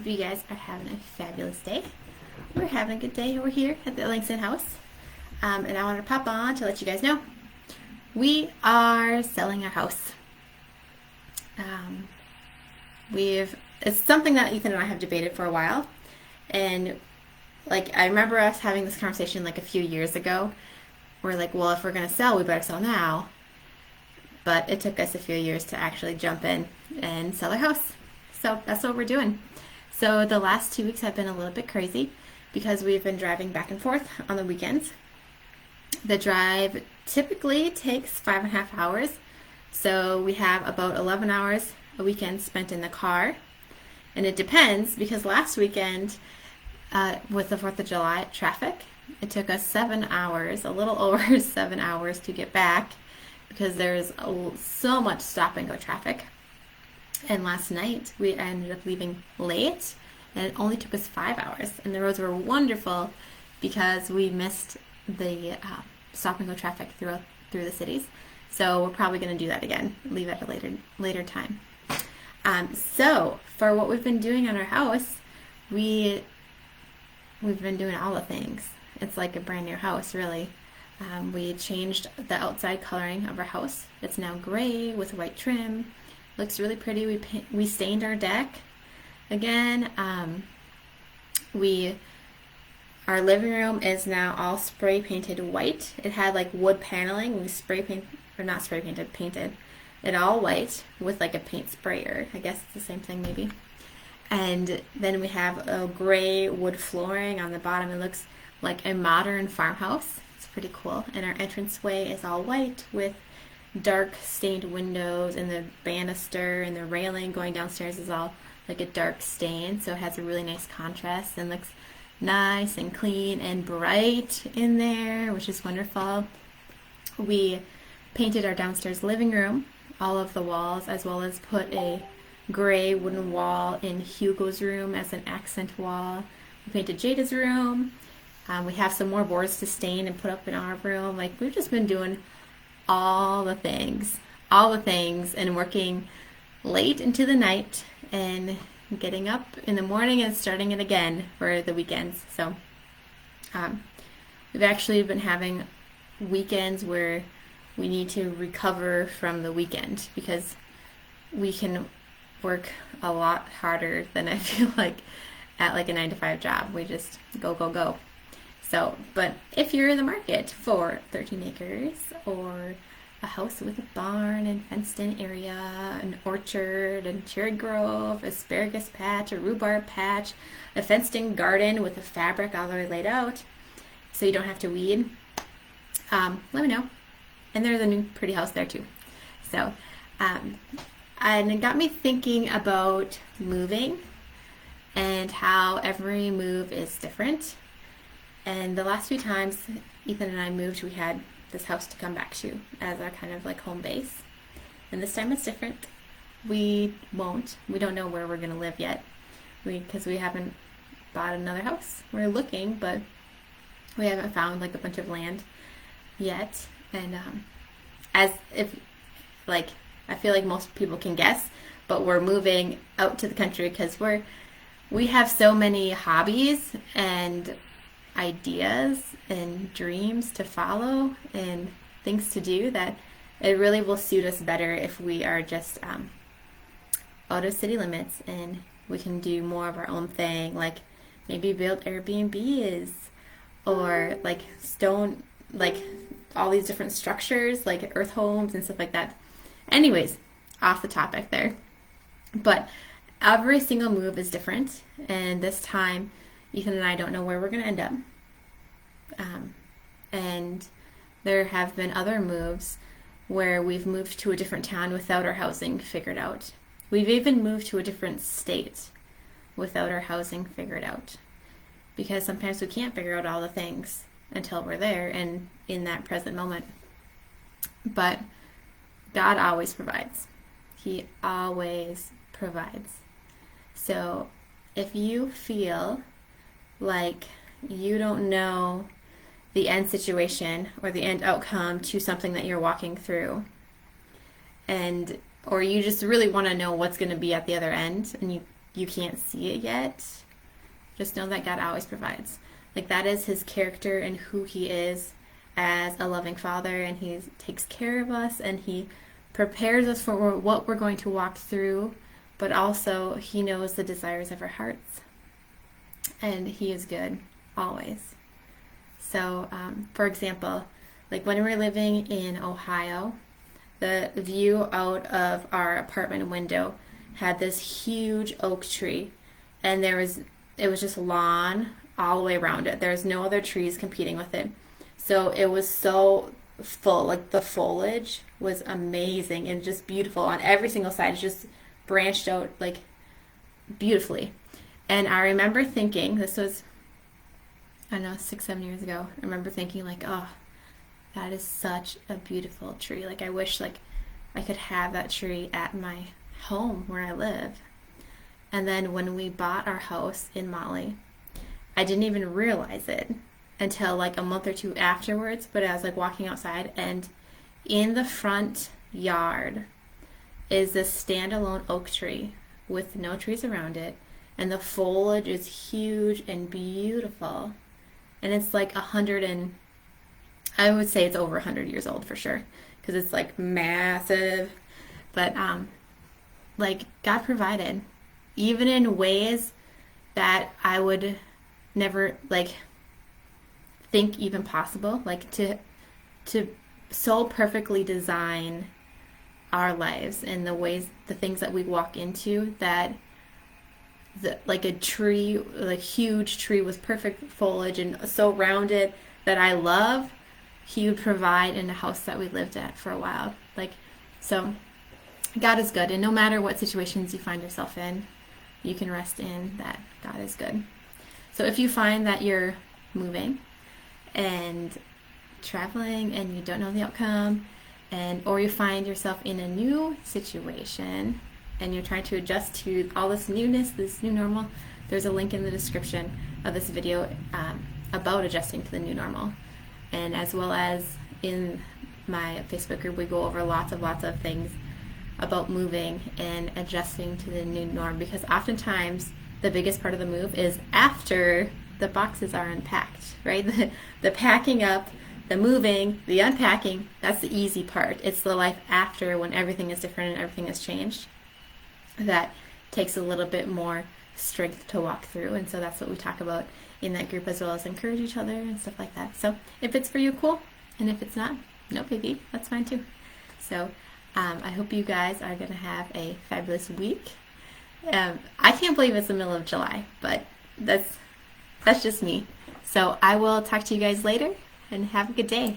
Hope you guys are having a fabulous day. We're having a good day over here at the Langston house. And I wanted to pop on to let you guys know we are selling our house. It's something that Ethan and I have debated for a while. And I remember us having this conversation a few years ago. We're like, well, if we're going to sell, we better sell now. But it took us a few years to actually jump in and sell our house. So that's what we're doing. So the last 2 weeks have been a little bit crazy because we've been driving back and forth on the weekends. The drive typically takes 5.5 hours. So we have about 11 hours a weekend spent in the car. And it depends because last weekend with the 4th of July traffic, it took us 7 hours, a little over 7 hours to get back because there's so much stop and go traffic. And last night we ended up leaving late and it only took us 5 hours. And the roads were wonderful because we missed the stop and go traffic through the cities. So we're probably going to do that again, leave at a later time. So for what we've been doing on our house, we've been doing all the things. It's like a brand new house, really. We changed the outside coloring of our house. It's now gray with white trim. Looks really pretty. We stained our deck again. Our living room is now all spray painted white. It had wood paneling. We painted it all white with a paint sprayer. I guess it's the same thing maybe. And then we have a gray wood flooring on the bottom. It looks like a modern farmhouse. It's pretty cool. And our entranceway is all white with dark stained windows, and the banister and the railing going downstairs is all a dark stain, so it has a really nice contrast and looks nice and clean and bright in there, which is wonderful. We painted our downstairs living room, all of the walls, as well as put a gray wooden wall in Hugo's room as an accent wall. We painted Jada's room. We have some more boards to stain and put up in our room. We've just been doing all the things, and working late into the night and getting up in the morning and starting it again for the weekends. So we've actually been having weekends where we need to recover from the weekend because we can work a lot harder than I feel like at a 9-to-5 job. We just go. So, but if you're in the market for 13 acres or a house with a barn and fenced-in area, an orchard, and cherry grove, asparagus patch, a rhubarb patch, a fenced-in garden with a fabric all the way laid out, so you don't have to weed, let me know. And there's a new pretty house there too. So, and it got me thinking about moving and how every move is different. And the last few times Ethan and I moved, we had this house to come back to as our kind of home base. And this time it's different. We don't know where we're going to live yet because we haven't bought another house. We're looking, but we haven't found a bunch of land yet. And I feel like most people can guess, but we're moving out to the country because we have so many hobbies and ideas and dreams to follow and things to do that it really will suit us better if we are just out of city limits and we can do more of our own thing, maybe build Airbnbs or stone, all these different structures earth homes and stuff like that. Anyways, off the topic there, but every single move is different, and this time Ethan and I don't know where we're going to end up. And there have been other moves where we've moved to a different town without our housing figured out. We've even moved to a different state without our housing figured out. Because sometimes we can't figure out all the things until we're there and in that present moment. But God always provides. He always provides. So if you feel like you don't know the end situation or the end outcome to something that you're walking through, or you just really want to know what's going to be at the other end, and you can't see it yet, just know that God always provides. Like, that is his character and who he is as a loving father, and he takes care of us, and he prepares us for what we're going to walk through, but also he knows the desires of our hearts, and he is good always. So, for example, like when we were living in Ohio, the view out of our apartment window had this huge oak tree, and it was just lawn all the way around it. There's no other trees competing with it. So it was so full, like the foliage was amazing and just beautiful on every single side. It just branched out like beautifully. And I remember thinking, this was, I don't know, 6, 7 years ago. I remember thinking like, oh, that is such a beautiful tree. Like, I wish like I could have that tree at my home where I live. And then when we bought our house in Molly, I didn't even realize it until like a month or two afterwards, but I was like walking outside, and in the front yard is this standalone oak tree with no trees around it, and the foliage is huge and beautiful. And it's like I would say it's over 100 years old for sure, because it's like massive. But like God provided, even in ways that I would never like think even possible, like to so perfectly design our lives and the things that we walk into, that like a tree, like huge tree with perfect foliage and so rounded that I love, he would provide in the house that we lived at for a while. Like, so God is good, and no matter what situations you find yourself in, you can rest in that God is good. So if you find that you're moving and traveling and you don't know the outcome, or you find yourself in a new situation and you're trying to adjust to all this newness, this new normal, there's a link in the description of this video about adjusting to the new normal. And as well as in my Facebook group, we go over lots of things about moving and adjusting to the new norm, because oftentimes the biggest part of the move is after the boxes are unpacked, right? The packing up, the moving, the unpacking, that's the easy part. It's the life after, when everything is different and everything has changed, that takes a little bit more strength to walk through. And so that's what we talk about in that group, as well as encourage each other and stuff like that. So if it's for you, cool. And if it's not, no biggie, that's fine too. So I hope you guys are going to have a fabulous week. I can't believe it's the middle of July, but that's just me. So I will talk to you guys later, and have a good day.